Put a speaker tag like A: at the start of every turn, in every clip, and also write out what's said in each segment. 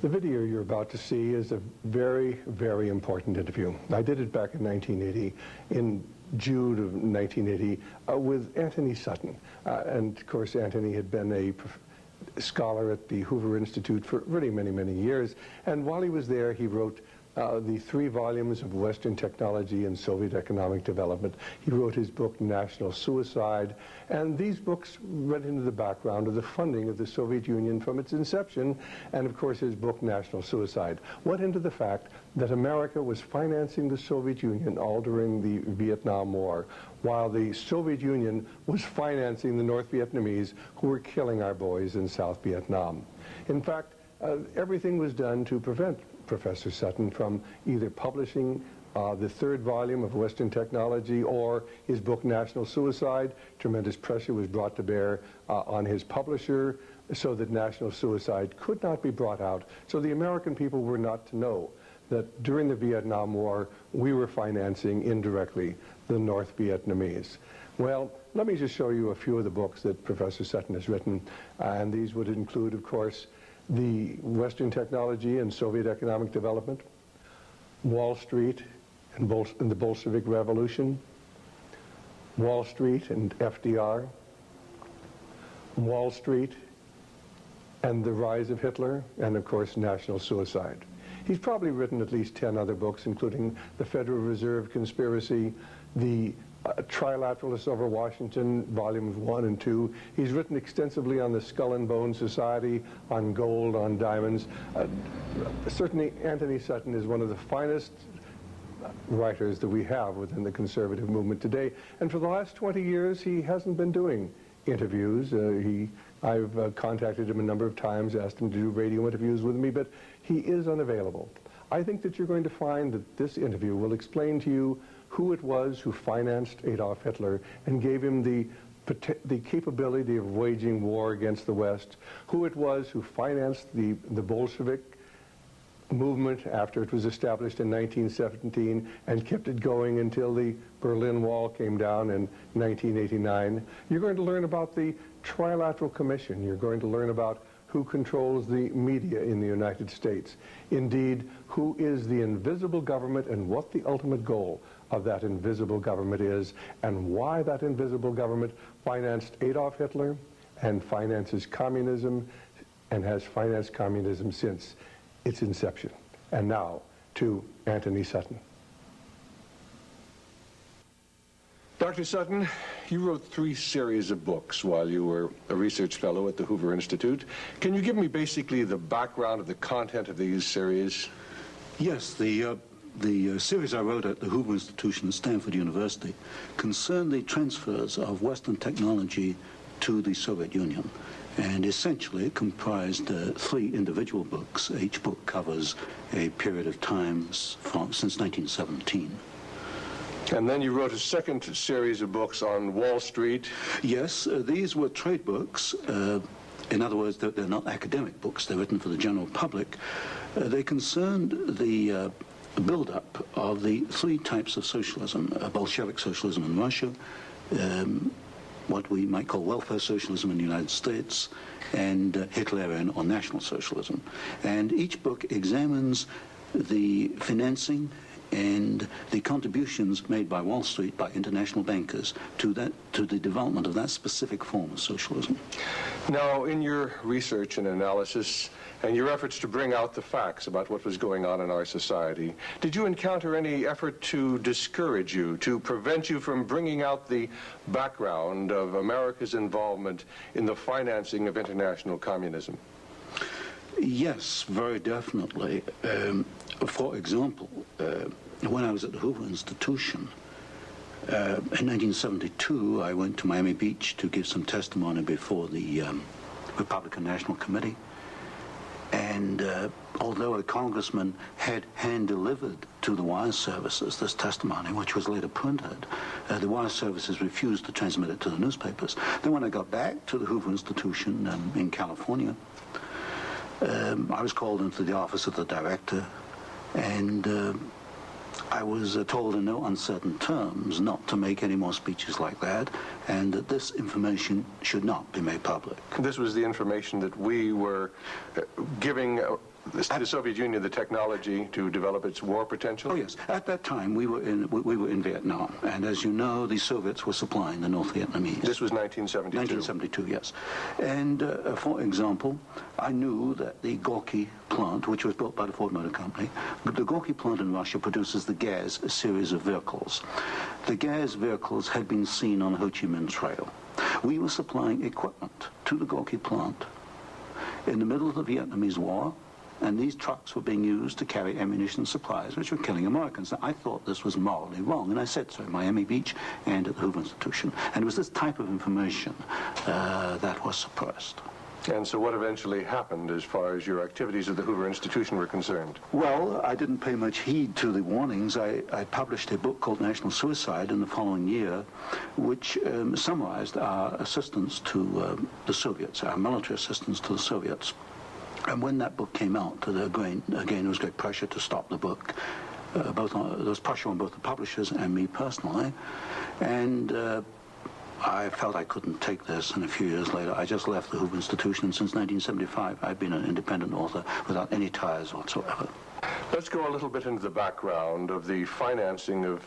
A: The video you're about to see is a very, very important interview. I did it back in 1980, in June of 1980, with Antony Sutton. And of course, Antony had been a scholar at the Hoover Institute for really many, many years. And while he was there, he wrote the 3 volumes of Western Technology and Soviet Economic Development. He wrote his book, National Suicide, and these books went into the background of the funding of the Soviet Union from its inception, and of course his book, National Suicide, went into the fact that America was financing the Soviet Union all during the Vietnam War, while the Soviet Union was financing the North Vietnamese who were killing our boys in South Vietnam. In fact, everything was done to prevent Professor Sutton from either publishing the 3rd volume of Western Technology or his book National Suicide. Tremendous pressure was brought to bear on his publisher so that National Suicide could not be brought out, so the American people were not to know that during the Vietnam War we were financing indirectly the North Vietnamese. Well, let me just show you a few of the books that Professor Sutton has written, and these would include, of course, the Western Technology and Soviet Economic Development, Wall Street and the Bolshevik Revolution, Wall Street and FDR, Wall Street and the Rise of Hitler, and of course National Suicide. He's probably written at least 10 other books, including the Federal Reserve Conspiracy, the Trilateralists over Washington, volumes 1 and 2. He's written extensively on the Skull and Bone Society, on gold, on diamonds. Certainly Antony Sutton is one of the finest writers that we have within the conservative movement today. And for the last 20 years, he hasn't been doing interviews. I've contacted him a number of times, asked him to do radio interviews with me, but he is unavailable. I think that you're going to find that this interview will explain to you who it was who financed Adolf Hitler and gave him the capability of waging war against the West, who it was who financed the Bolshevik movement after it was established in 1917 and kept it going until the Berlin Wall came down in 1989. You're going to learn about the Trilateral Commission. You're going to learn about who controls the media in the United States. Indeed, who is the invisible government and what the ultimate goal of that invisible government is, and why that invisible government financed Adolf Hitler and finances communism and has financed communism since its inception. And now to Antony Sutton. Dr. Sutton, you wrote 3 series of books while you were a research fellow at the Hoover Institute. Can you give me basically the background of the content of these series?
B: Yes, the series I wrote at the Hoover Institution at Stanford University concerned the transfers of Western technology to the Soviet Union, and essentially comprised 3 individual books. Each book covers a period of time since 1917.
A: And then you wrote a second series of books on Wall Street.
B: Yes, these were trade books. In other words, they're not academic books. They're written for the general public. They concerned the build-up of the 3 types of socialism: Bolshevik socialism in Russia, what we might call welfare socialism in the United States, and Hitlerian or National Socialism. And each book examines the financing and the contributions made by Wall Street, by international bankers, to the development of that specific form of socialism.
A: Now, in your research and analysis, and your efforts to bring out the facts about what was going on in our society, did you encounter any effort to discourage you, to prevent you from bringing out the background of America's involvement in the financing of international communism?
B: Yes, very definitely. For example, when I was at the Hoover Institution, in 1972, I went to Miami Beach to give some testimony before the Republican National Committee. And although a congressman had hand-delivered to the wire services this testimony, which was later printed, the wire services refused to transmit it to the newspapers. Then when I got back to the Hoover Institution in California, I was called into the office of the director, and I was told in no uncertain terms not to make any more speeches like that, and that this information should not be made public.
A: This was the information that we were giving the Soviet Union the technology to develop its war potential?
B: Oh yes. At that time, we were in Vietnam, and as you know, the Soviets were supplying the North Vietnamese.
A: This was 1972.
B: 1972, yes. And for example, I knew that the Gorky plant, which was built by the Ford Motor Company, the Gorky plant in Russia produces the Gaz series of vehicles. The Gaz vehicles had been seen on the Ho Chi Minh Trail. We were supplying equipment to the Gorky plant in the middle of the Vietnamese War, and these trucks were being used to carry ammunition supplies, which were killing Americans. Now, I thought this was morally wrong, and I said so at Miami Beach and at the Hoover Institution. And it was this type of information that was suppressed.
A: And so what eventually happened as far as your activities at the Hoover Institution were concerned?
B: Well, I didn't pay much heed to the warnings. I published a book called National Suicide in the following year, which summarized our assistance to the Soviets, our military assistance to the Soviets. And when that book came out, again, there was great pressure to stop the book. There was pressure on both the publishers and me personally. And I felt I couldn't take this, and a few years later, I just left the Hoover Institution, and since 1975, I've been an independent author without any ties whatsoever.
A: Let's go a little bit into the background of the financing of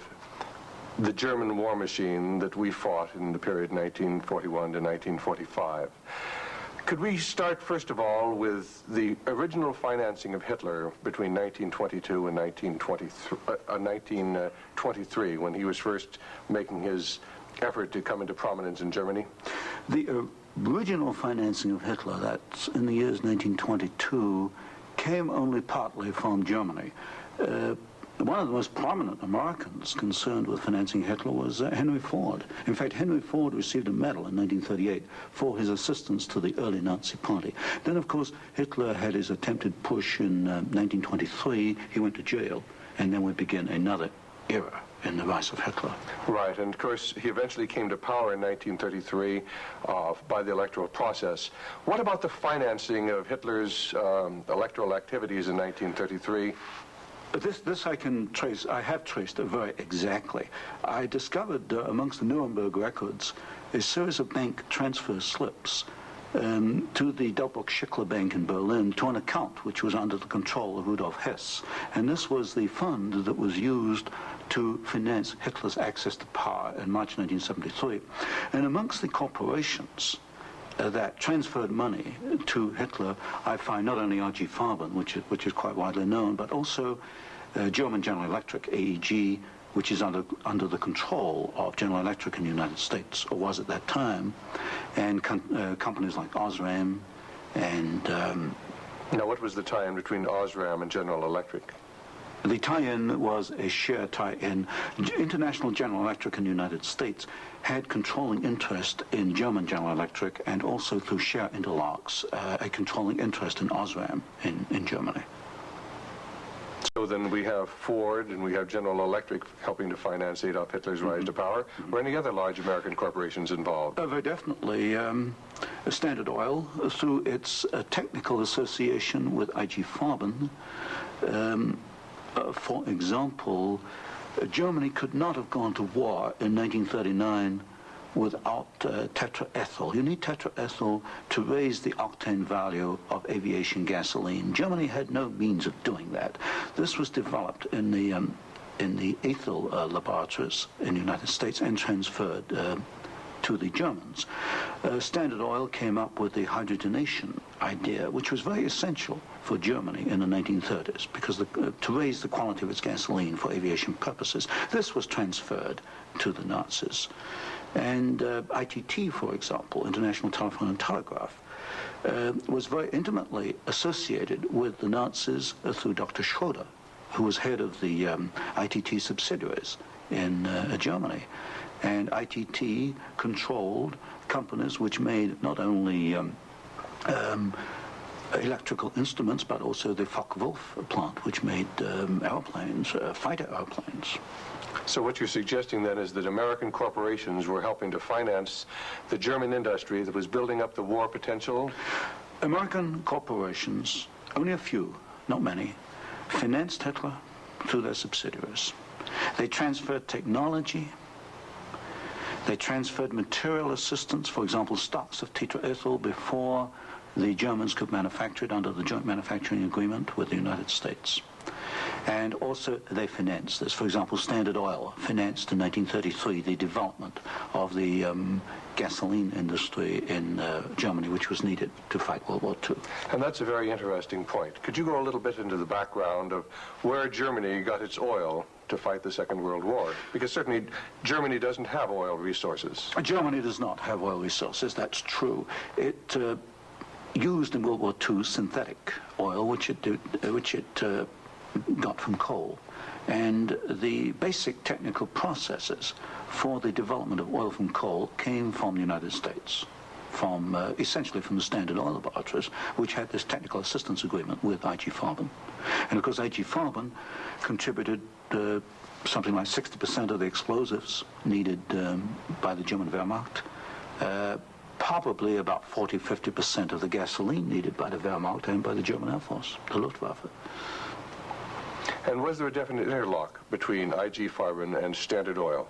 A: the German war machine that we fought in the period 1941 to 1945. Could we start, first of all, with the original financing of Hitler between 1922 and 1923, when he was first making his effort to come into prominence in Germany?
B: The original financing of Hitler, that's in the years 1922, came only partly from Germany. One of the most prominent Americans concerned with financing Hitler was Henry Ford. In fact, Henry Ford received a medal in 1938 for his assistance to the early Nazi Party. Then, of course, Hitler had his attempted push in 1923. He went to jail, and then we begin another era in the rise of Hitler.
A: Right, and of course he eventually came to power in 1933 by the electoral process. What about the financing of Hitler's electoral activities in 1933?
B: This I can trace, I have traced it very exactly. I discovered amongst the Nuremberg records a series of bank transfer slips to the Delbruck-Schickler Bank in Berlin to an account which was under the control of Rudolf Hess. And this was the fund that was used to finance Hitler's access to power in March 1973. And amongst the corporations that transferred money to Hitler, I find not only R.G. Farben, which is quite widely known, but also German General Electric, AEG, which is under the control of General Electric in the United States, or was at that time, and companies like Osram and...
A: Now, what was the tie-in between Osram and General Electric?
B: The tie-in was a share tie-in. International General Electric in the United States had controlling interest in German General Electric, and also through share interlocks, a controlling interest in Osram in Germany.
A: So then we have Ford and we have General Electric helping to finance Adolf Hitler's rise to power. Were any other large American corporations involved?
B: Very definitely. Standard Oil, through its technical association with I.G. Farben, for example, Germany could not have gone to war in 1939 without tetraethyl. You need tetraethyl to raise the octane value of aviation gasoline. Germany had no means of doing that. This was developed in the ethyl laboratories in the United States and transferred to the Germans. Standard Oil came up with the hydrogenation idea, which was very essential for Germany in the 1930s, because to raise the quality of its gasoline for aviation purposes. This was transferred to the Nazis. And ITT, for example, International Telephone and Telegraph, was very intimately associated with the Nazis through Dr. Schroeder, who was head of the ITT subsidiaries in Germany. And ITT controlled companies which made not only electrical instruments, but also the Focke-Wulf plant, which made airplanes, fighter airplanes.
A: So what you're suggesting then is that American corporations were helping to finance the German industry that was building up the war potential?
B: American corporations, only a few, not many, financed Hitler through their subsidiaries. They transferred technology. They transferred material assistance, for example, stocks of tetraethyl before the Germans could manufacture it under the joint manufacturing agreement with the United States. And also they financed this. For example, Standard Oil financed in 1933 the development of the gasoline industry in Germany, which was needed to fight World War II.
A: And that's a very interesting point. Could you go a little bit into the background of where Germany got its oil to fight the Second World War? Because certainly Germany doesn't have oil resources.
B: Germany does not have oil resources, that's true. It used in World War II synthetic oil, which it got from coal. And the basic technical processes for the development of oil from coal came from the United States, from essentially from the Standard Oil laboratories, which had this technical assistance agreement with I.G. Farben. And of course I.G. Farben contributed something like 60% of the explosives needed by the German Wehrmacht, probably about 40–50% of the gasoline needed by the Wehrmacht and by the German Air Force, the Luftwaffe.
A: And was there a definite interlock between I.G. Farben and Standard Oil?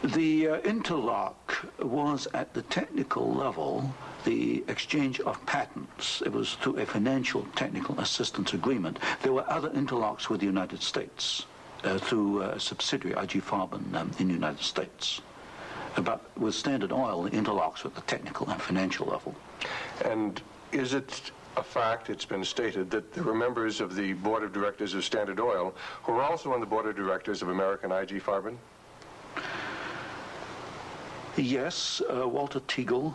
B: The interlock was at the technical level, the exchange of patents. It was through a financial technical assistance agreement. There were other interlocks with the United States through a subsidiary, I.G. Farben, in the United States. But with Standard Oil, the interlocks were at the technical and financial level.
A: And is it a fact, it's been stated, that there were members of the board of directors of Standard Oil who were also on the board of directors of American I.G. Farben?
B: Yes, Walter Teagle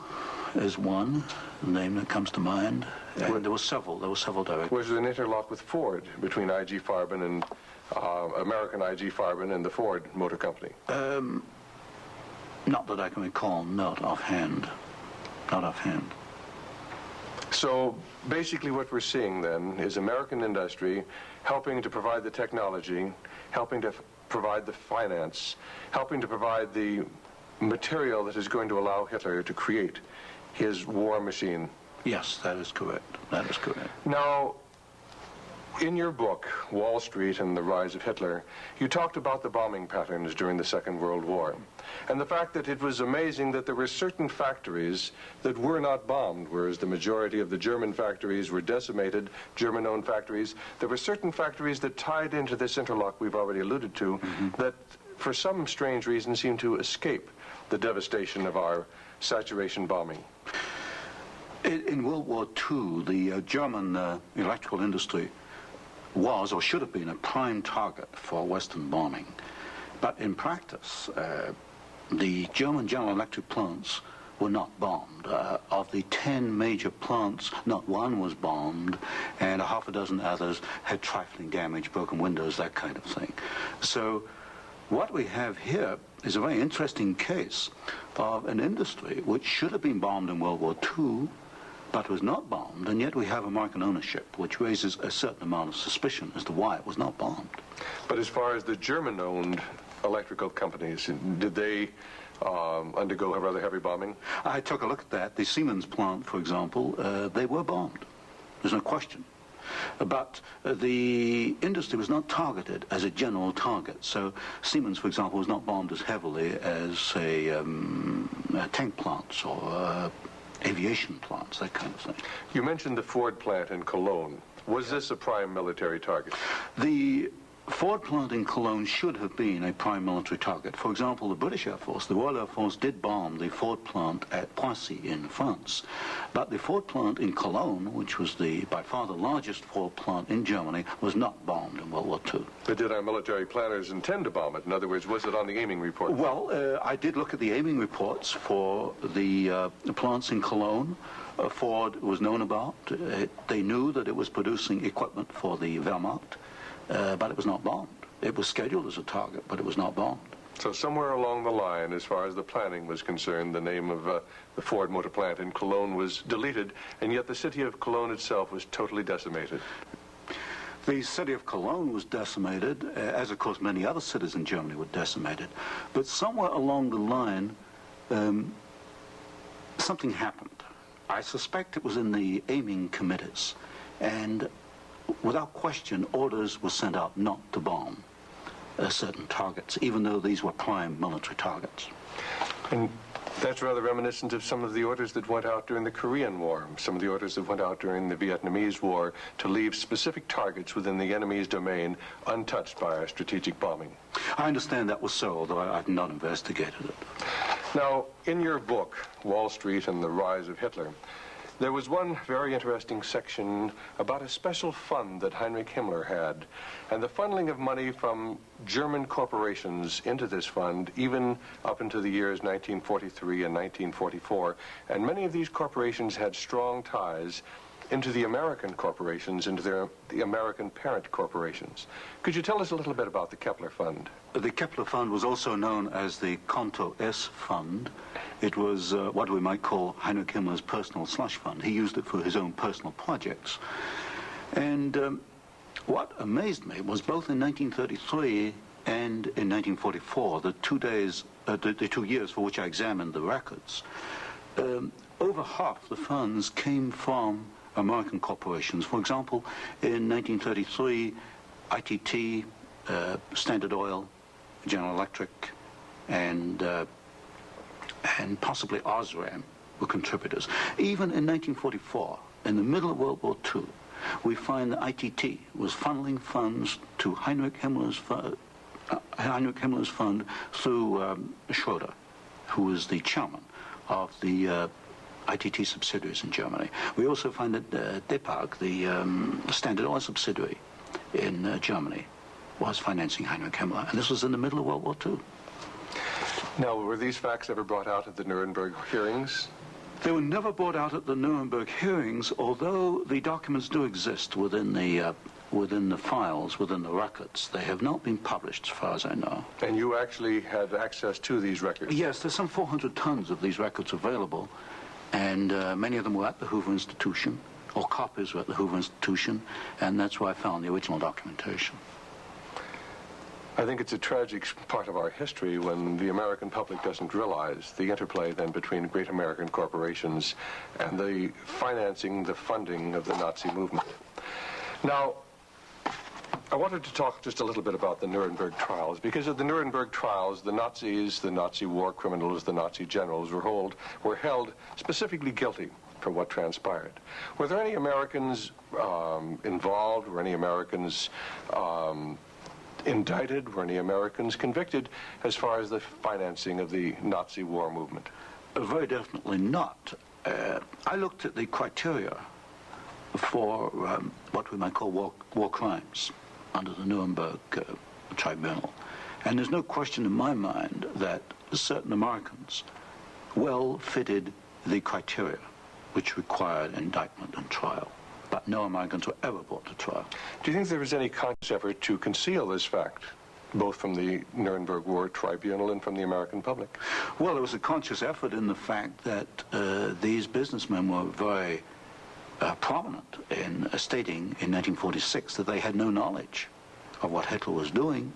B: is one name that comes to mind, and there were several directors.
A: Was there an interlock with Ford between I.G. Farben and American I.G. Farben and the Ford Motor Company?
B: Not that I can recall, not offhand. Not offhand.
A: So basically what we're seeing then is American industry helping to provide the technology, helping to provide the finance, helping to provide the material that is going to allow Hitler to create his war machine.
B: Yes, that is correct. That is correct.
A: Now, in your book, Wall Street and the Rise of Hitler, you talked about the bombing patterns during the Second World War, and the fact that it was amazing that there were certain factories that were not bombed, whereas the majority of the German factories were decimated, German-owned factories. There were certain factories that tied into this interlock we've already alluded to, that for some strange reason seemed to escape the devastation of our saturation bombing.
B: In World War II, the German electrical industry was or should have been a prime target for Western bombing. But in practice, the German General Electric plants were not bombed. Of the 10 major plants, not one was bombed, and a half a dozen others had trifling damage, broken windows, that kind of thing. So what we have here is a very interesting case of an industry which should have been bombed in World War II, but was not bombed, and yet we have American ownership, which raises a certain amount of suspicion as to why it was not bombed.
A: But as far as the German-owned electrical companies, did they undergo rather heavy bombing?
B: I took a look at that. The Siemens plant, for example, they were bombed. There's no question. But the industry was not targeted as a general target. So Siemens, for example, was not bombed as heavily as, say, tank plants or aviation plants, that kind of thing.
A: You mentioned the Ford plant in Cologne. Was this a prime military target?
B: The Ford plant in Cologne should have been a prime military target. For example, the British Air Force, the Royal Air Force, did bomb the Ford plant at Poissy in France. But the Ford plant in Cologne, which was by far the largest Ford plant in Germany, was not bombed in World War II.
A: But did our military planners intend to bomb it? In other words, was it on the aiming report?
B: Well, I did look at the aiming reports for the plants in Cologne. Ford was known about. They knew that it was producing equipment for the Wehrmacht. But it was not bombed. It was scheduled as a target, but it was not bombed.
A: So somewhere along the line, as far as the planning was concerned, the name of the Ford motor plant in Cologne was deleted, and yet the city of Cologne itself was totally decimated.
B: The city of Cologne was decimated, as of course many other cities in Germany were decimated. But somewhere along the line, something happened. I suspect it was in the aiming committees, and without question, orders were sent out not to bomb certain targets, even though these were prime military targets.
A: And That's rather reminiscent of some of the orders that went out during the Korean War, some of the orders that went out during the Vietnamese War to leave specific targets within the enemy's domain untouched by our strategic bombing.
B: I understand that was so, although I've not investigated it.
A: Now, in your book, Wall Street and the Rise of Hitler, there was one very interesting section about a special fund that Heinrich Himmler had, and the funneling of money from German corporations into this fund, even up into the years 1943 and 1944. And many of these corporations had strong ties into the American corporations, into the American parent corporations. Could you tell us a little bit about the Kepler Fund?
B: The Kepler Fund was also known as the Konto S Fund. It was what we might call Heinrich Himmler's personal slush fund. He used it for his own personal projects. And what amazed me was both in 1933 and in 1944, the 2 years for which I examined the records, over half the funds came from American corporations. For example, in 1933, ITT, Standard Oil, General Electric, and possibly Osram were contributors. Even in 1944, in the middle of World War II, we find that ITT was funneling funds to Heinrich Himmler's fund through Schroeder, who was the chairman of the ITT subsidiaries in Germany. We also find that DEPAG, the Standard Oil subsidiary in Germany, was financing Heinrich Himmler, and this was in the middle of World War II.
A: Now, were these facts ever brought out at the Nuremberg hearings?
B: They were never brought out at the Nuremberg hearings, although the documents do exist within the files, within the records. They have not been published, as far as I know.
A: And you actually had access to these records?
B: Yes, there's some 400 tons of these records available, and many of them were at the Hoover Institution, or copies were at the Hoover Institution, and that's where I found the original documentation.
A: I think it's a tragic part of our history when the American public doesn't realize the interplay then between great American corporations and the financing, the funding of the Nazi movement. Now, I wanted to talk just a little bit about the Nuremberg trials, because at the Nuremberg trials, the Nazis, the Nazi war criminals, the Nazi generals were held specifically guilty for what transpired. Were there any Americans involved? Were any Americans indicted? Were any Americans convicted as far as the financing of the Nazi war movement?
B: Very definitely not. I looked at the criteria for what we might call war crimes under the Nuremberg Tribunal. And there's no question in my mind that certain Americans well fitted the criteria which required indictment and trial. But no Americans were ever brought to trial.
A: Do you think there was any conscious effort to conceal this fact, both from the Nuremberg War Tribunal and from the American public?
B: Well, there was a conscious effort in the fact that these businessmen were very prominent in stating in 1946 that they had no knowledge of what Hitler was doing,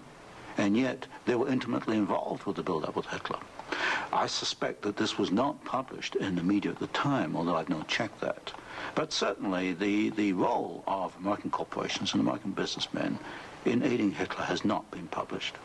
B: and yet they were intimately involved with the build-up with Hitler. I suspect that this was not published in the media at the time, although I've not checked that. But certainly the role of American corporations and American businessmen in aiding Hitler has not been published.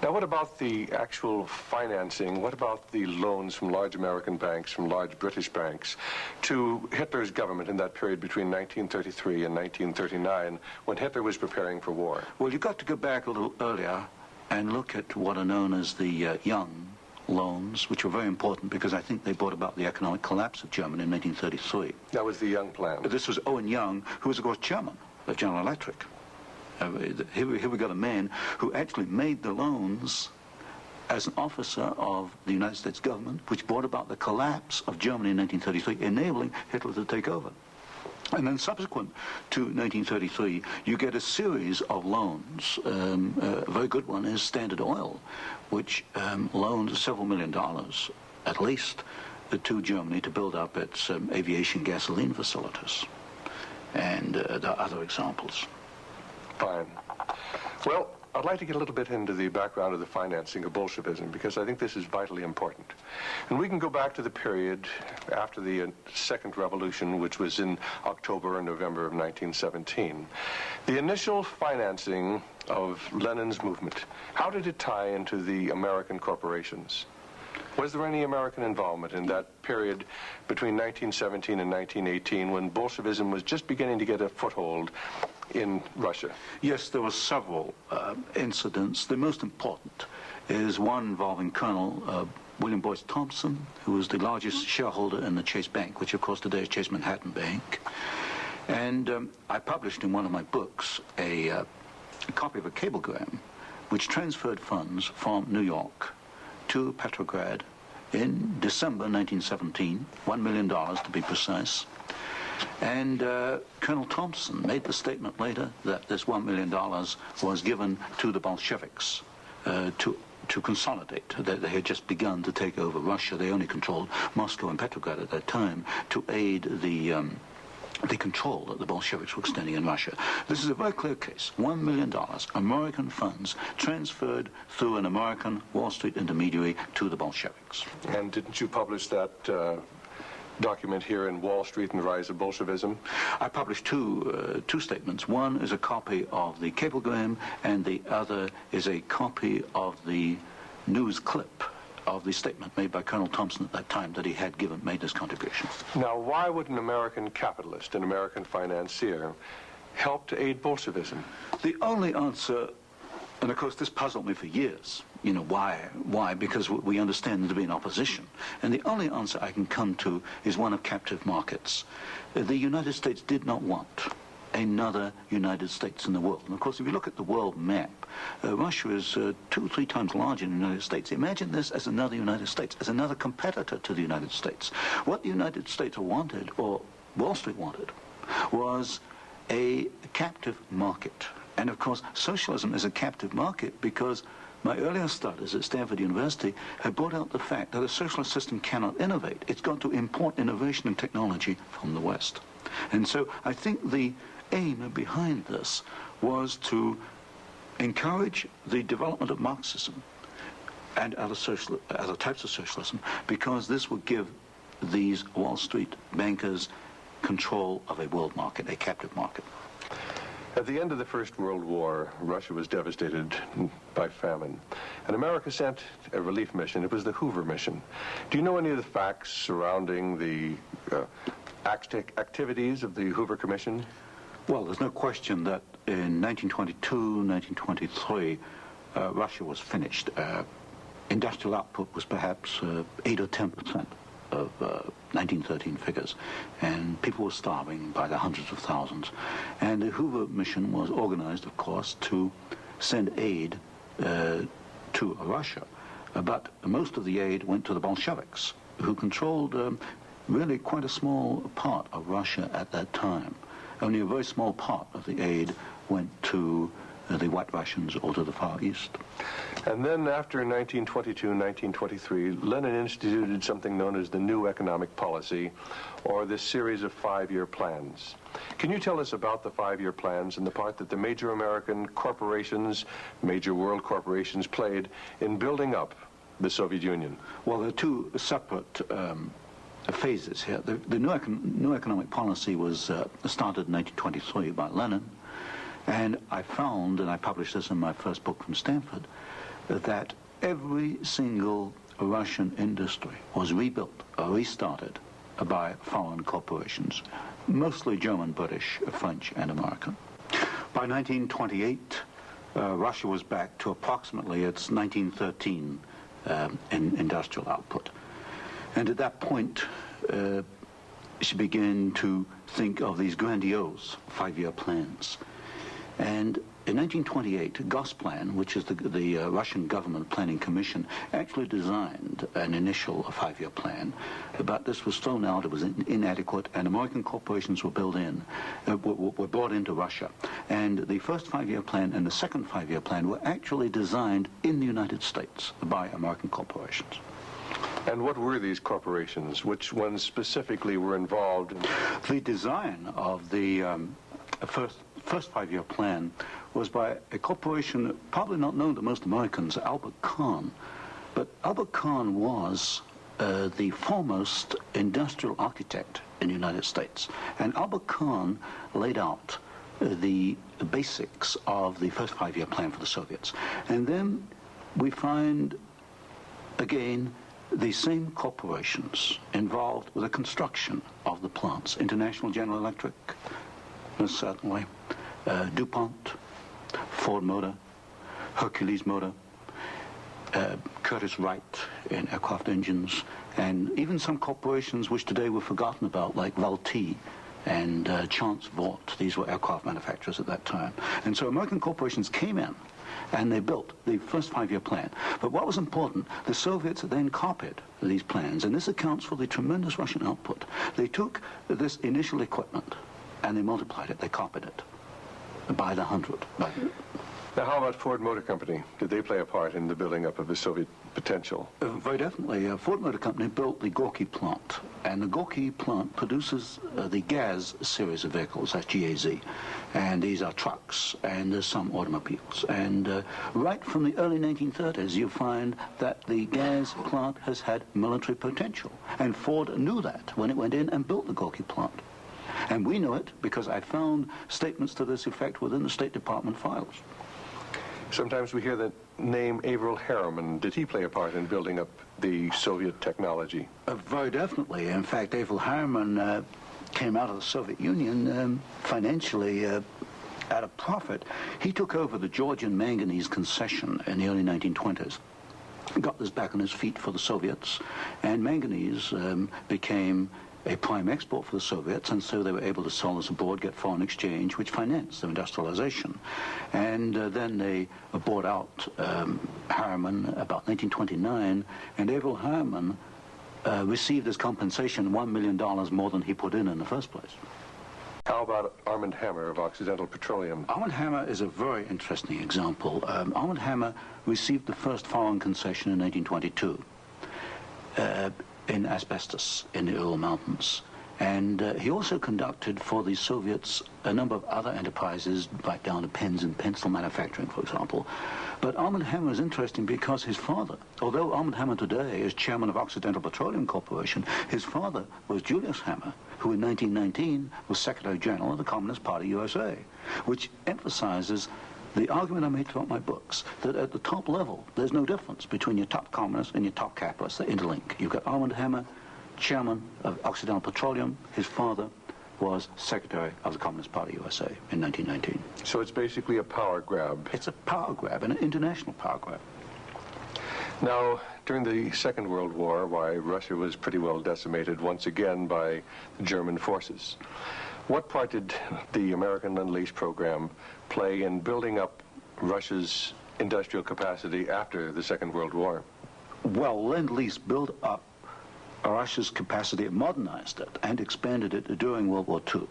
A: Now, what about the actual financing? What about the loans from large American banks, from large British banks, to Hitler's government in that period between 1933 and 1939, when Hitler was preparing for war?
B: Well, you've got to go back a little earlier and look at what are known as the Young loans, which were very important because I think they brought about the economic collapse of Germany in 1933.
A: That was the Young plan.
B: This was Owen Young, who was, of course, chairman of General Electric. Here we got a man who actually made the loans as an officer of the United States government, which brought about the collapse of Germany in 1933, enabling Hitler to take over. And then subsequent to 1933, you get a series of loans. A very good one is Standard Oil, which loaned several $1 million, at least, to Germany to build up its aviation gasoline facilities. And there are other examples.
A: Fine. Well, I'd like to get a little bit into the background of the financing of Bolshevism, because I think this is vitally important. And we can go back to the period after the Second Revolution, which was in October and November of 1917. The initial financing of Lenin's movement, how did it tie into the American corporations? Was there any American involvement in that period between 1917 and 1918 when Bolshevism was just beginning to get a foothold in Russia?
B: Yes, there were several incidents. The most important is one involving Colonel William Boyce Thompson, who was the largest shareholder in the Chase Bank, which of course today is Chase Manhattan Bank. And I published in one of my books a copy of a cablegram which transferred funds from New York to Petrograd in December 1917, $1 million to be precise. And Colonel Thompson made the statement later that this $1 million was given to the Bolsheviks to consolidate. They had just begun to take over Russia. They only controlled Moscow and Petrograd at that time to aid the control that the Bolsheviks were extending in Russia. This is a very clear case. $1 million, American funds, transferred through an American Wall Street intermediary to the Bolsheviks.
A: And didn't you publish that document here in Wall Street and the Rise of Bolshevism?
B: I published two statements. One is a copy of the cablegram, and the other is a copy of the news clip of the statement made by Colonel Thompson at that time that he had made this contribution.
A: Now, why would an American capitalist, an American financier, help to aid Bolshevism?
B: The only answer, and of course this puzzled me for years, you know, why? Why? Because we understand there to be an opposition. And the only answer I can come to is one of captive markets. The United States did not want another United States in the world. And of course, if you look at the world map, Russia is 2 or 3 times larger than the United States. Imagine this as another United States, as another competitor to the United States. What the United States wanted, or Wall Street wanted, was a captive market. And of course, socialism is a captive market because my earlier studies at Stanford University have brought out the fact that a socialist system cannot innovate. It's got to import innovation and technology from the West. And so I think the aim behind this was to encourage the development of Marxism and other types of socialism, because this would give these Wall Street bankers control of a world market, a captive market.
A: At the end of the First World War, Russia was devastated by famine. And America sent a relief mission. It was the Hoover mission. Do you know any of the facts surrounding the activities of the Hoover Commission?
B: Well, there's no question that in 1922, 1923, Russia was finished. Industrial output was perhaps 8 or 10% of 1913 figures, and people were starving by the hundreds of thousands. And the Hoover mission was organized, of course, to send aid to Russia. But most of the aid went to the Bolsheviks, who controlled really quite a small part of Russia at that time. Only a very small part of the aid went to the White Russians or to the Far East.
A: And then after 1922, 1923, Lenin instituted something known as the New Economic Policy, or this series of 5-year plans. Can you tell us about the 5-year plans and the part that the major American corporations, major world corporations, played in building up the Soviet Union?
B: Well, there are two separate phases here. The new economic policy was started in 1923 by Lenin, and I found, and I published this in my first book from Stanford, that every single Russian industry was rebuilt or restarted by foreign corporations, mostly German, British, French, and American. By 1928, Russia was back to approximately its 1913 industrial output. And at that point, she began to think of these grandiose 5-year plans. And in 1928, Gosplan, which is the Russian government planning commission, actually designed an initial 5-year plan, but this was thrown out, it was inadequate, and American corporations were were brought into Russia. And the first 5-year plan and the second 5-year plan were actually designed in the United States by American corporations.
A: And what were these corporations? Which ones specifically were involved?
B: The design of the first 5-year plan was by a corporation probably not known to most Americans, Albert Kahn. But Albert Kahn was the foremost industrial architect in the United States. And Albert Kahn laid out the basics of the first 5-year plan for the Soviets. And then we find, again, the same corporations involved with the construction of the plants, International General Electric, most certainly, DuPont, Ford Motor, Hercules Motor, Curtiss-Wright in aircraft engines, and even some corporations which today we've forgotten about, like Vultee and Chance Vought. These were aircraft manufacturers at that time. And so American corporations came in and they built the first 5-year plan. But what was important, the Soviets then copied these plans, and this accounts for the tremendous Russian output. They took this initial equipment and they multiplied it, they copied it by the 100.
A: Now, how about Ford Motor Company? Did they play a part in the building up of the Soviet potential?
B: Very definitely. Ford Motor Company built the Gorky plant, and the Gorky plant produces the GAZ series of vehicles, that's G-A-Z, and these are trucks, and there's some automobiles. And right from the early 1930s, you find that the GAZ plant has had military potential, and Ford knew that when it went in and built the Gorky plant. And we know it because I found statements to this effect within the State Department files.
A: Sometimes we hear the name Averell Harriman. Did he play a part in building up the Soviet technology?
B: Very definitely. In fact, Averell Harriman came out of the Soviet Union financially at a profit. He took over the Georgian manganese concession in the early 1920s. Got this back on his feet for the Soviets, and manganese became a prime export for the Soviets, and so they were able to sell this abroad, get foreign exchange, which financed their industrialization. And then they bought out Harriman about 1929, and Averell Harriman received as compensation $1 million more than he put in the first place.
A: How about Armand Hammer of Occidental Petroleum?
B: Armand Hammer is a very interesting example. Armand Hammer received the first foreign concession in 1922. In asbestos in the Ural Mountains. And he also conducted for the Soviets a number of other enterprises, right down to pens and pencil manufacturing, for example. But Armand Hammer is interesting because his father, although Armand Hammer today is chairman of Occidental Petroleum Corporation, his father was Julius Hammer, who in 1919 was Secretary General of the Communist Party USA, which emphasizes the argument I made throughout my books, that at the top level, there's no difference between your top communists and your top capitalists. They interlink. You've got Armand Hammer, chairman of Occidental Petroleum. His father was Secretary of the Communist Party USA in 1919.
A: So it's basically a power grab.
B: It's a power grab, an international power grab.
A: Now, during the Second World War, why Russia was pretty well decimated once again by the German forces. What part did the American Lend-Lease program play in building up Russia's industrial capacity after the Second World War?
B: Well, Lend-Lease built up Russia's capacity, modernized it, and expanded it during World War II.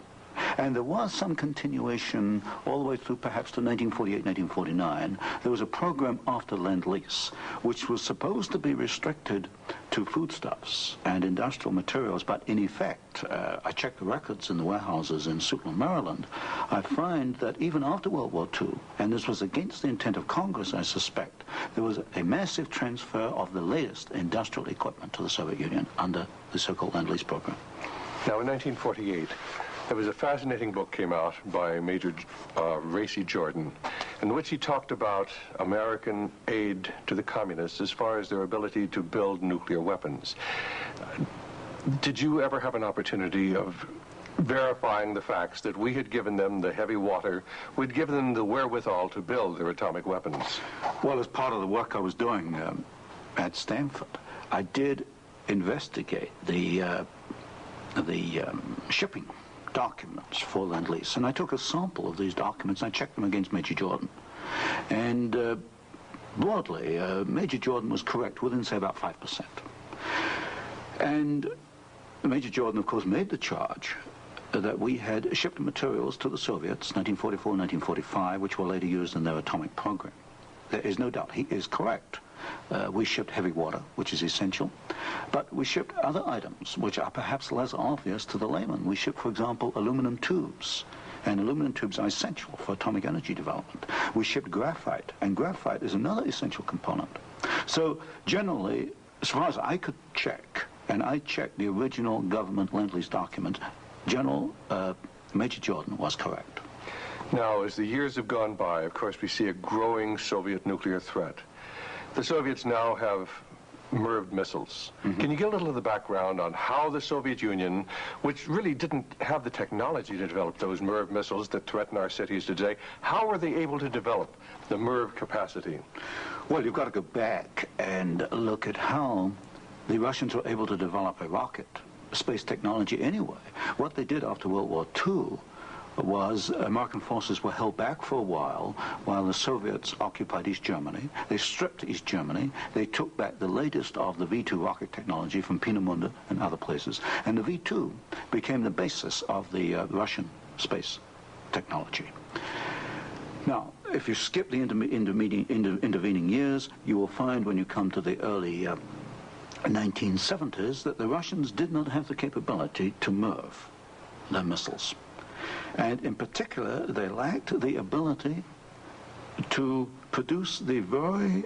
B: And there was some continuation all the way through perhaps to 1948, 1949. There was a program after Lend-Lease, which was supposed to be restricted to foodstuffs and industrial materials, but in effect, I checked the records in the warehouses in Sutton'em, Maryland, I find that even after World War II, and this was against the intent of Congress, I suspect, there was a massive transfer of the latest industrial equipment to the Soviet Union under the so-called Lend-Lease program.
A: Now, in 1948, there was a fascinating book came out by Major Racy Jordan, in which he talked about American aid to the communists as far as their ability to build nuclear weapons. Did you ever have an opportunity of verifying the facts that we had given them the heavy water, we'd given them the wherewithal to build their atomic weapons?
B: Well, as part of the work I was doing at Stanford, I did investigate the shipping documents for Lend-Lease, and I took a sample of these documents and I checked them against Major Jordan. And broadly, Major Jordan was correct within, say, about 5%. And Major Jordan, of course, made the charge that we had shipped materials to the Soviets, 1944 and 1945, which were later used in their atomic program. There is no doubt he is correct. We shipped heavy water, which is essential, but we shipped other items which are perhaps less obvious to the layman. We shipped, for example, aluminum tubes, and aluminum tubes are essential for atomic energy development. We shipped graphite, and graphite is another essential component. So generally, as far as I could check, and I checked the original government Lend-Lease document, General Major Jordan was correct.
A: Now, as the years have gone by, of course, we see a growing Soviet nuclear threat. The Soviets now have
C: MIRV missiles. Can you give a little of the background on how the Soviet Union, which really didn't have the technology to develop those MIRV missiles that threaten our cities today, how were they able to develop the MIRV capacity?
B: Well, you've got to go back and look at how the Russians were able to develop a rocket, space technology anyway. What they did after World War II was American forces were held back for a while the Soviets occupied East Germany. They stripped East Germany. They took back the latest of the V-2 rocket technology from Peenemünde and other places. And the V-2 became the basis of the Russian space technology. Now, if you skip the intervening years, you will find when you come to the early 1970s that the Russians did not have the capability to MIRV their missiles. And in particular, they lacked the ability to produce the very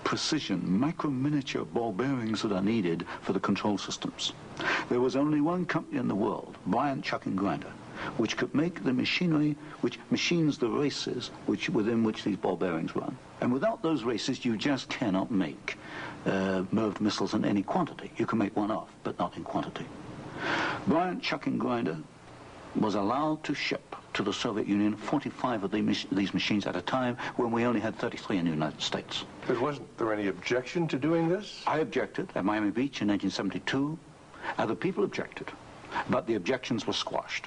B: precision, micro-miniature ball bearings that are needed for the control systems. There was only one company in the world, Bryant, Chuck and Grinder, which could make the machinery, which machines the races within which these ball bearings run. And without those races, you just cannot make MIRV missiles in any quantity. You can make one off, but not in quantity. Bryant, Chuck and Grinder was allowed to ship to the Soviet Union 45 of these machines at a time when we only had 33 in the United States.
C: But wasn't there any objection to doing this?
B: I objected at Miami Beach in 1972. Other people objected, but the objections were squashed.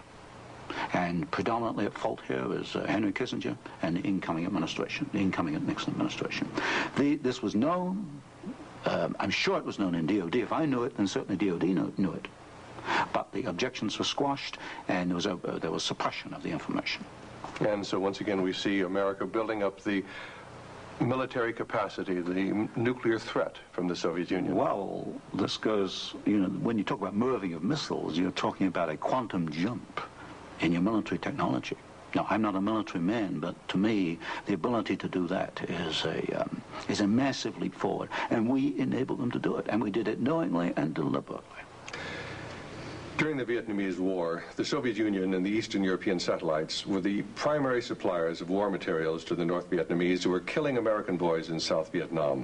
B: And predominantly at fault here is Henry Kissinger and the incoming administration, the incoming Nixon administration. This was known, I'm sure it was known in DOD. If I knew it, then certainly DOD knew it. But the objections were squashed, and there was suppression of the information.
C: And so once again we see America building up the military capacity, the nuclear threat from the Soviet Union.
B: Well, this goes, you know, when you talk about MIRVing of missiles, you're talking about a quantum jump in your military technology. Now, I'm not a military man, but to me, the ability to do that is a massive leap forward, and we enabled them to do it, and we did it knowingly and deliberately.
C: During the Vietnamese War, the Soviet Union and the Eastern European satellites were the primary suppliers of war materials to the North Vietnamese who were killing American boys in South Vietnam.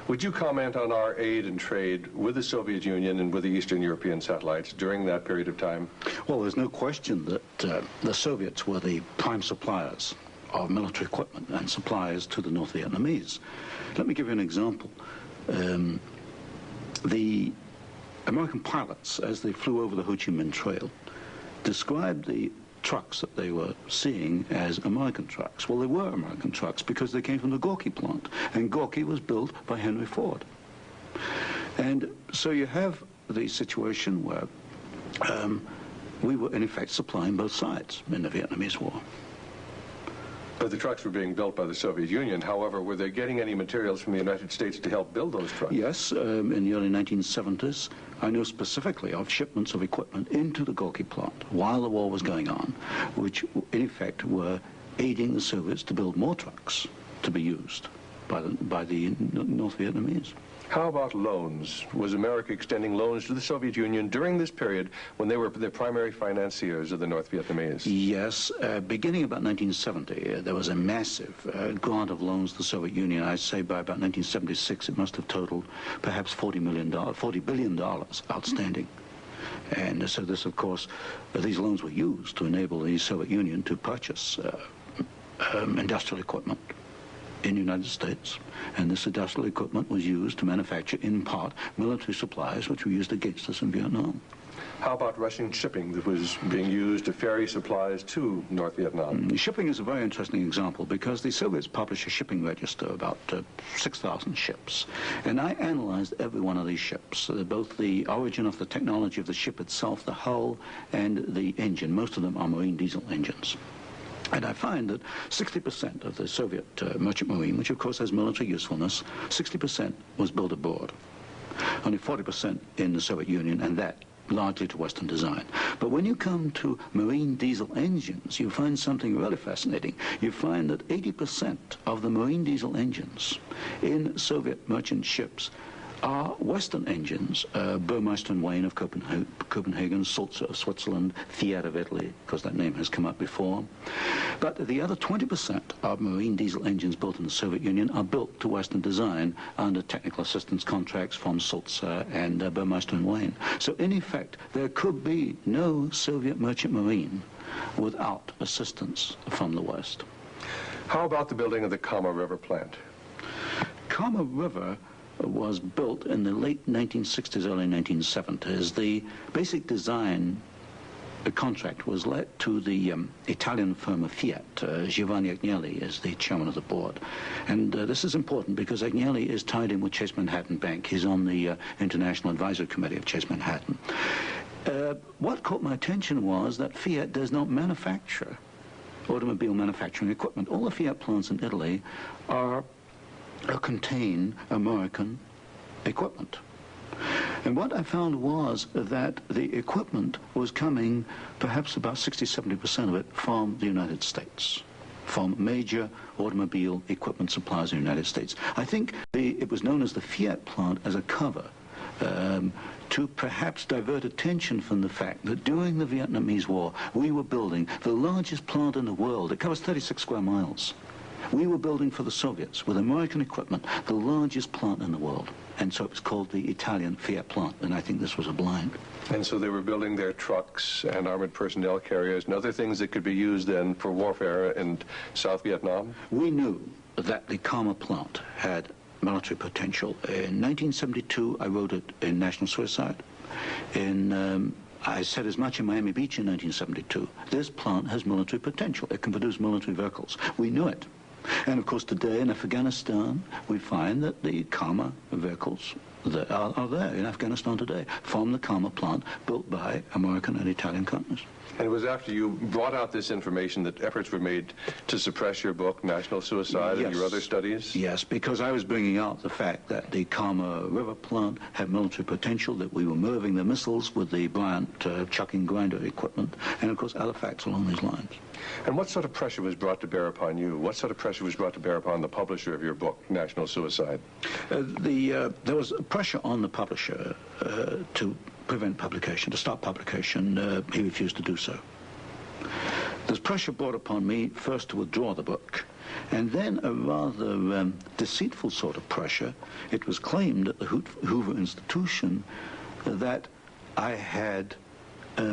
C: Would you comment on our aid and trade with the Soviet Union and with the Eastern European satellites during that period of time?
B: Well, there's no question that the Soviets were the prime suppliers of military equipment and suppliers to the North Vietnamese. Let me give you an example. The American pilots, as they flew over the Ho Chi Minh Trail, described the trucks that they were seeing as American trucks. Well, they were American trucks because they came from the Gorky plant, and Gorky was built by Henry Ford. And so you have the situation where we were, in effect, supplying both sides in the Vietnamese War.
C: But the trucks were being built by the Soviet Union. However, were they getting any materials from the United States to help build those trucks?
B: Yes, in the early 1970s, I know specifically of shipments of equipment into the Gorky plant while the war was going on, which in effect were aiding the Soviets to build more trucks to be used by the North Vietnamese.
C: How about loans? Was America extending loans to the Soviet Union during this period when they were the primary financiers of the North Vietnamese?
B: Yes. Beginning about 1970, there was a massive grant of loans to the Soviet Union. I'd say by about 1976, it must have totaled perhaps $40 billion outstanding. And so this, of course, these loans were used to enable the Soviet Union to purchase industrial equipment in the United States, and this industrial equipment was used to manufacture, in part, military supplies which were used against us in Vietnam.
C: How about Russian shipping that was being used to ferry supplies to North Vietnam?
B: Shipping is a very interesting example because the Soviets published a shipping register, about 6,000 ships, and I analyzed every one of these ships, both the origin of the technology of the ship itself, the hull, and the engine. Most of them are marine diesel engines. And I find that 60% of the Soviet merchant marine, which of course has military usefulness, 60% was built aboard. Only 40% in the Soviet Union, and that largely to Western design. But when you come to marine diesel engines, you find something really fascinating. You find that 80% of the marine diesel engines in Soviet merchant ships are Western engines, Burmeister and Wojna of Copenhagen, Sulzer of Switzerland, Fiat of Italy, because that name has come up before. But the other 20% of marine diesel engines built in the Soviet Union are built to Western design under technical assistance contracts from Sulzer and Burmeister and Wojna. So in effect, there could be no Soviet merchant marine without assistance from the West.
C: How about the building of the Kama River plant?
B: Kama River was built in the late 1960s, early 1970s. The basic design contract was let to the Italian firm of Fiat. Giovanni Agnelli is the chairman of the board. And this is important because Agnelli is tied in with Chase Manhattan Bank. He's on the International Advisory Committee of Chase Manhattan. What caught my attention was that Fiat does not manufacture automobile manufacturing equipment. All the Fiat plants in Italy contain American equipment. And what I found was that the equipment was coming, perhaps about 60–70% of it, from the United States, from major automobile equipment suppliers in the United States. I think it was known as the Fiat plant as a cover to perhaps divert attention from the fact that during the Vietnamese War, we were building the largest plant in the world. It covers 36 square miles. We were building for the Soviets, with American equipment, the largest plant in the world. And so it was called the Italian Fiat plant, and I think this was a blind.
C: And so they were building their trucks and armored personnel carriers and other things that could be used then for warfare in South Vietnam?
B: We knew that the Kama plant had military potential. In 1972, I wrote it in National Suicide. I said as much in Miami Beach in 1972. This plant has military potential. It can produce military vehicles. We knew it. And of course today in Afghanistan, we find that the Kama vehicles that are there in Afghanistan today from the Kama plant built by American and Italian companies.
C: And it was after you brought out this information that efforts were made to suppress your book, National Suicide, and your other studies?
B: Yes, because I was bringing out the fact that the Kama River plant had military potential, that we were moving the missiles with the Bryant chucking grinder equipment, and of course other facts along these lines.
C: And what sort of pressure was brought to bear upon you? What sort of pressure was brought to bear upon the publisher of your book, National Suicide?
B: There was pressure on the publisher to prevent publication, to stop publication. He refused to do so. There's pressure brought upon me first to withdraw the book, and then a rather deceitful sort of pressure. It was claimed at the Hoover Institution that I had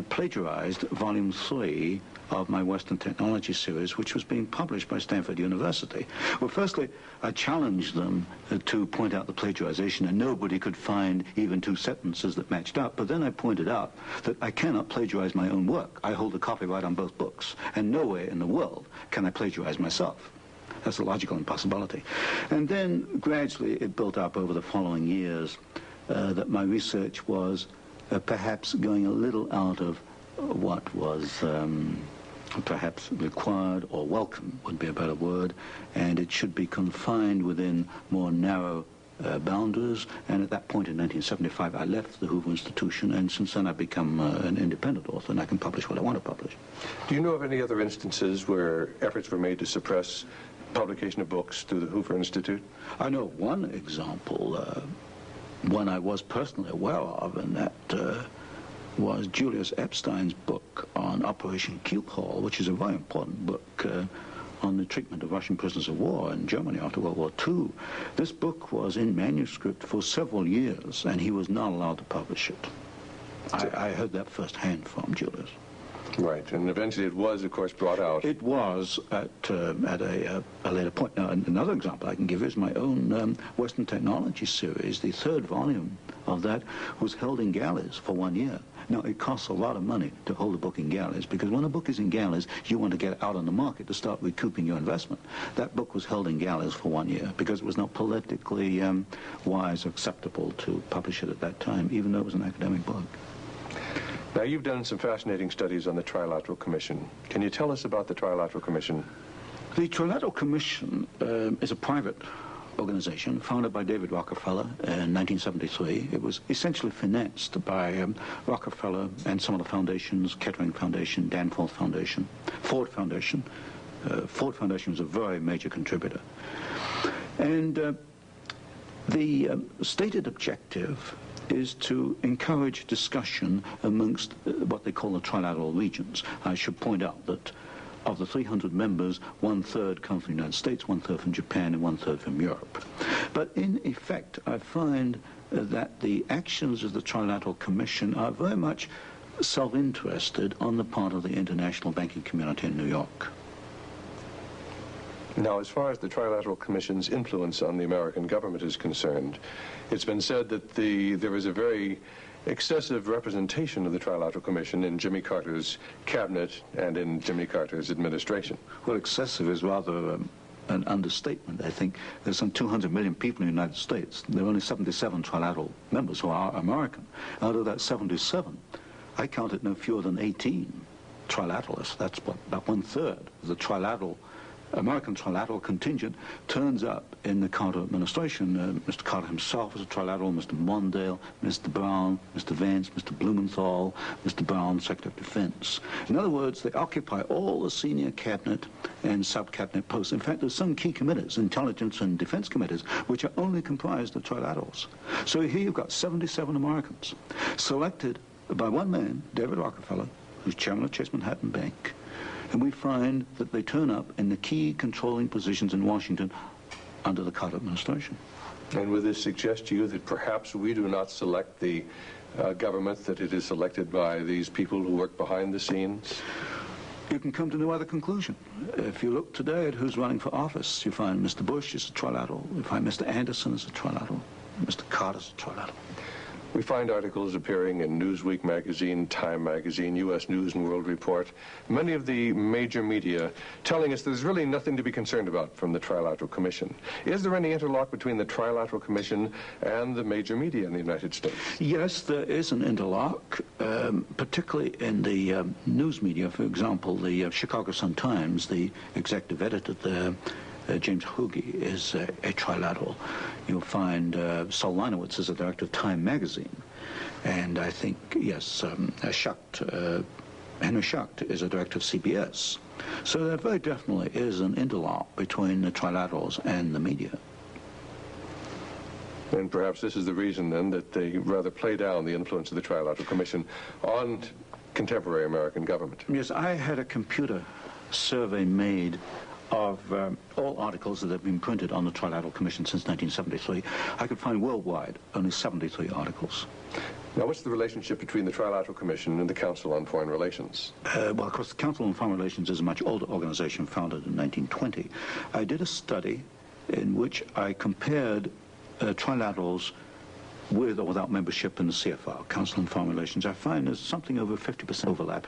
B: plagiarized volume 3 of my Western Technology series, which was being published by Stanford University. Well, firstly, I challenged them to point out the plagiarization, and nobody could find even 2 sentences that matched up. But then I pointed out that I cannot plagiarize my own work. I hold the copyright on both books, and nowhere in the world can I plagiarize myself. That's a logical impossibility. And then gradually it built up over the following years that my research was perhaps going a little out of what was perhaps required or welcome would be a better word, and it should be confined within more narrow boundaries. And at that point in 1975 I left the Hoover Institution, and since then I've become an independent author, and I can publish what I want to publish. Do
C: you know of any other instances where efforts were made to suppress publication of books through the Hoover Institute?
B: I know one example, one I was personally aware of, and that was Julius Epstein's book on Operation Keelhaul, which is a very important book on the treatment of Russian prisoners of war in Germany after World War II. This book was in manuscript for several years, and he was not allowed to publish it. I heard that firsthand from Julius.
C: Right, and eventually it was, of course, brought out.
B: It was at a later point. Now, another example I can give is my own Western Technology series. The 3rd volume of that was held in galleys for 1 year. Now, it costs a lot of money to hold a book in galleys, because when a book is in galleys, you want to get out on the market to start recouping your investment. That book was held in galleys for 1 year because it was not politically wise or acceptable to publish it at that time, even though it was an academic book.
C: Now, you've done some fascinating studies on the Trilateral Commission. Can you tell us about the Trilateral Commission?
B: The Trilateral Commission is a private organization founded by David Rockefeller in 1973. It was essentially financed by Rockefeller and some of the foundations, Kettering Foundation, Danforth Foundation, Ford Foundation. Ford Foundation was a very major contributor. And The stated objective is to encourage discussion amongst what they call the trilateral regions. I should point out that of the 300 members, 1/3 come from the United States, 1/3 from Japan, and 1/3 from Europe. But in effect, I find that the actions of the Trilateral Commission are very much self-interested on the part of the international banking community in New York.
C: Now, as far as the Trilateral Commission's influence on the American government is concerned, it's been said that there is a very excessive representation of the Trilateral Commission in Jimmy Carter's cabinet and in Jimmy Carter's administration.
B: Well, excessive is rather an understatement. I think there's some 200 million people in the United States. There are only 77 trilateral members who are American. Out of that 77, I counted no fewer than 18 trilateralists. That's about 1/3 of the American trilateral contingent turns up in the Carter administration. Mr. Carter himself was a trilateral, Mr. Mondale, Mr. Brown, Mr. Vance, Mr. Blumenthal, Mr. Brown, Secretary of Defense. In other words, they occupy all the senior cabinet and sub-cabinet posts. In fact, there's some key committees, intelligence and defense committees, which are only comprised of trilaterals. So here you've got 77 Americans selected by one man, David Rockefeller, who's chairman of Chase Manhattan Bank. And we find that they turn up in the key controlling positions in Washington under the Carter administration.
C: And would this suggest to you that perhaps we do not select the government, that it is selected by these people who work behind the scenes?
B: You can come to no other conclusion. If you look today at who's running for office, you find Mr. Bush is a trilateral, you find Mr. Anderson is a trilateral, Mr. Carter's a trilateral.
C: We find articles appearing in Newsweek magazine, Time magazine, U.S. News and World Report, many of the major media telling us there's really nothing to be concerned about from the Trilateral Commission. Is there any interlock between the Trilateral Commission and the major media in the United States?
B: Yes, there is an interlock, particularly in the news media. For example, the Chicago Sun-Times, the executive editor there, James Hoogie, is a trilateral. You'll find Saul Leinowitz is a director of Time magazine. And I think, yes, Henry Schucht is a director of CBS. So there very definitely is an interlock between the trilaterals and the media.
C: And perhaps this is the reason, then, that they rather play down the influence of the Trilateral Commission on contemporary American government.
B: Yes, I had a computer survey made of all articles that have been printed on the Trilateral Commission since 1973. I could find worldwide only 73 articles.
C: Now, what's the relationship between the Trilateral Commission and the Council on Foreign Relations?
B: Well, of course, the Council on Foreign Relations is a much older organization founded in 1920. I did a study in which I compared trilaterals with or without membership in the CFR, Council on Foreign Relations. I find there's something over 50% overlap.